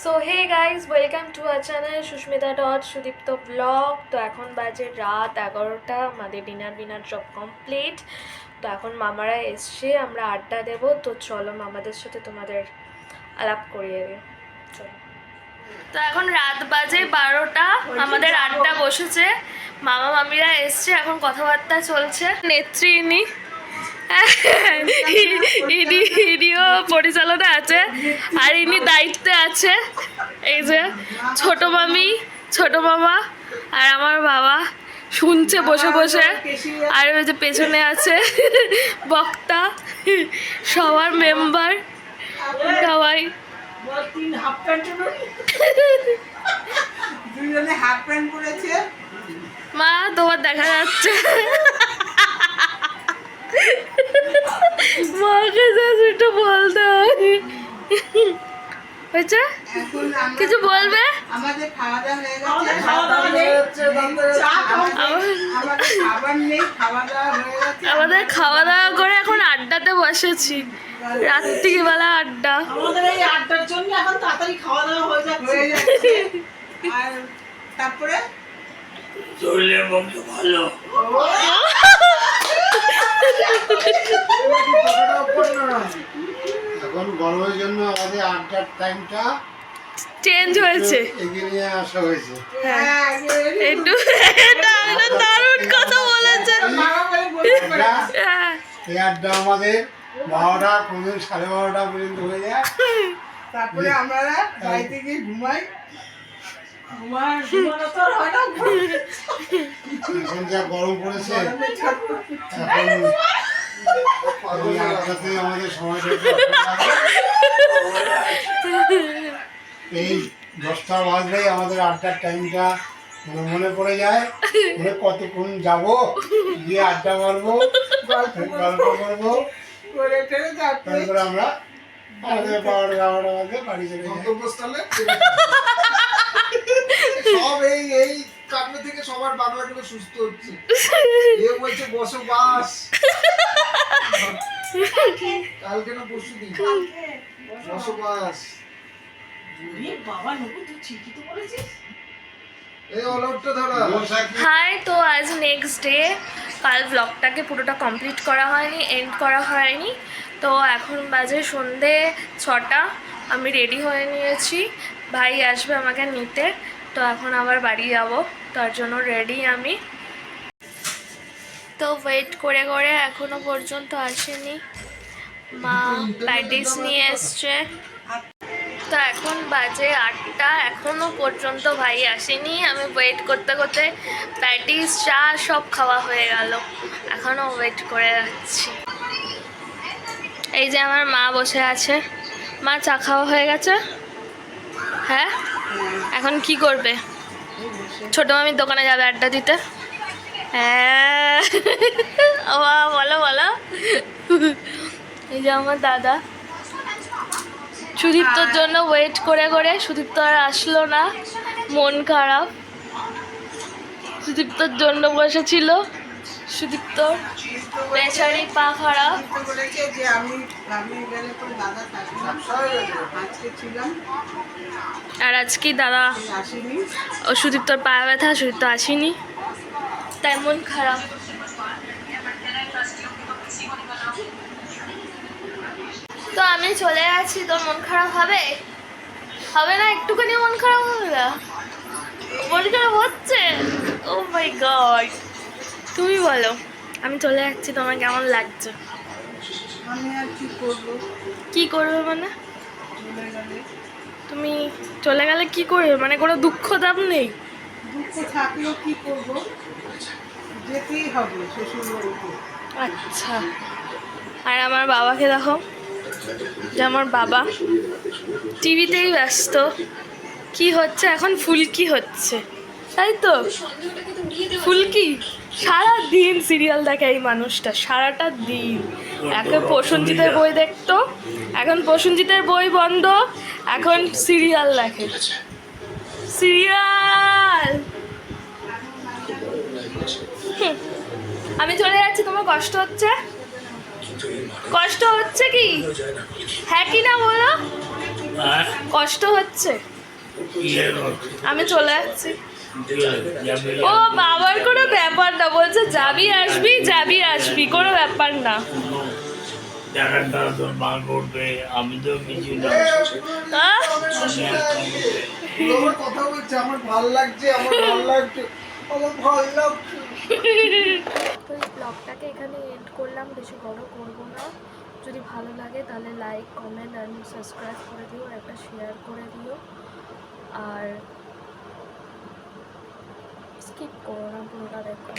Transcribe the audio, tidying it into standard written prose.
So hey guys, welcome to our channel Susmita dot Sudipta blog. তো এখন বাজে রাত 11টা, আমাদের ডিনার সব কমপ্লিট। তো এখন মামারা এসছে, আমরা আড্ডা দেব। তো চলো মামাদের সাথে তোমাদের আলাপ করিয়ে দিই, চলো। তো এখন রাত বাজে 12টা, আমাদের আড্ডা বসেছে, মামা মামিরা এসছে, এখন কথাবার্তা চলছে। নেত্রী ইনি ইনিও পরিচালনা আছে, আর ইনি দায়িত্বে আছে। এই যে ছোট মামি, ছোট মামা আর আমার বাবা শুনছে বসে বসে। আর ওই যে পেছনে আছে বক্তা, সবার মেম্বার সবাই। মা তোমার দেখা যাচ্ছে, মাকে একটু বলতে হবে, হয়েছে কিছু বলবে? আমাদের খাওয়া দাওয়া হয়ে গেছে, আমাদের খাওয়া দাওয়া করে এখন আড্ডাতে বসেছি, রাত্রিবেলা আড্ডা। আমাদের এই আড্ডার জন্য এখন তাড়াতাড়ি খাওয়া দাওয়া হয়ে যাচ্ছে। আর তারপরে চলে বন্ধ ভালো। এখন গরমের জন্য আমাদের আড্ডার টাইমটা চেঞ্জ হয়েছে, এগিয়ে নিয়ে আসা হয়েছে। একটু দারুণ কথা বলেছে। হ্যাঁ, এই আড্ডা আমাদের 12টা, কোনদিন 12:30 পর্যন্ত হয়ে যায়। তারপরে আমরা বাড়িতে গিয়ে ঘুমানো তো আর হয় না। এখন যা গরম পড়েছে, এখন এই আড্ডাতে আমাদের সময়টা একটু লাগে। এই 10টা বাজলেই আমাদের আড্ডার টাইমটা মনে পড়ে যায়, কতক্ষণ যাবো, গিয়ে আড্ডা মারবো, গল্প করবো, তারপরে আমরা আমাদের 12টা বাজে বাড়ি চলে যাই। সব এই কাণ্ড থেকে সবার বাংলাগুলো সুস্থ হচ্ছে। এ বলছে বসবাস, কালকে না পরশু দিন বসবাস। বাবা নকু তুই ঠিকই তো বলেছিস। এই অলৌটটা ধরা হাই, তো আজ নেক্সট ডে। কাল ব্লগটাকে পুরোটা কমপ্লিট করা হয়নি, এন্ড করা হয়নি। তো এখন বাজে সন্ধে 6টা, আমি রেডি হয়ে নিয়েছি, ভাই আসবে আমাকে নিতে। তো এখন আবার বাড়ি যাব, তার জন্য রেডি আমি। তো ওয়েট করে করে এখনো পর্যন্ত আসেনি, মা প্যাটিস নিয়ে এসছে। তো এখন বাজে 8টা, এখনো পর্যন্ত ভাই আসেনি। আমি ওয়েট করতে করতে প্যাটিস, চা সব খাওয়া হয়ে গেল, এখনো ওয়েট করে যাচ্ছি। এই যে আমার মা বসে আছে। মা, চা খাওয়া হয়ে গেছে? হ্যাঁ, এখন কি করবে? ছোট মামির দোকানে যাবে আড্ডা দিতে? হ্যাঁ, বলো বলো। এই যে আমার দাদা, সুদীপ্তর জন্য ওয়েট করে করে, সুদীপ্ত আর আসলো না, মন খারাপ। সুদীপ্তর জন্য বসেছিল, সুদীপ্তর বেচারি পা খারাপ। বলেছে যে আমি গেলে তো দাদা থাকলাম, আজকে ছিলাম আর আজকে দাদা আসেনি। ও, সুদীপ্তর পা ব্যথা, সুদীপ্ত আসেনি, তাই মন খারাপ। তো আমি চলে যাচ্ছি, তোর মন খারাপ হবে? হবে না, একটুখানি মন খারাপ হবে না? মন খারাপ হচ্ছে? ও মাই গড, তুমি বলো। আমি চলে যাচ্ছি, তোমার কেমন লাগছে? আমি আর কি করবো, কি করবে মানে? চলে গেলে। তুমি চলে গেলে কি করবে মানে? কোনো দুঃখ দাম নেই? দুঃখ থাকলেও কি করবো, যেতেই হবে শ্বশুর বাড়িতে। আচ্ছা, আর আমার বাবাকে দেখো, যে আমার বাবা টিভিতেই ব্যস্ত। কি হচ্ছে এখন? ফুলকি হচ্ছে, তাই তো? ফুলকি সারা দিন সিরিয়াল দেখে এই মানুষটা, সারাটা দিন। এখন প্রসেনজিতের বই দেখতো, এখন প্রসেনজিতের বই বন্ধ, এখন সিরিয়াল দেখে। সিরিয়াল। আমি চলে যাচ্ছি, তোমার কষ্ট হচ্ছে? কষ্ট হচ্ছে কি? হ্যাঁ কি না বলো? কষ্ট হচ্ছে? আমি চলে যাচ্ছি। ও বাবার কোনো ব্যাপার না, বলছে যাবি আসবি কোনো ব্যাপার না। আমি তো কিছু না। আহ? আমার কথা বলছে, আমার ভাল লাগছে, আমার ভাল লাগছে। তো এই ব্লগটাকে এখানে এন্ড করলাম, বেশি বড় করব না। যদি ভালো লাগে তাহলে লাইক, কমেন্ট অ্যান্ড সাবস্ক্রাইব করে দিও, একটা শেয়ার করে দিও, আর স্কিপ করো না, পুরোটা দেখো।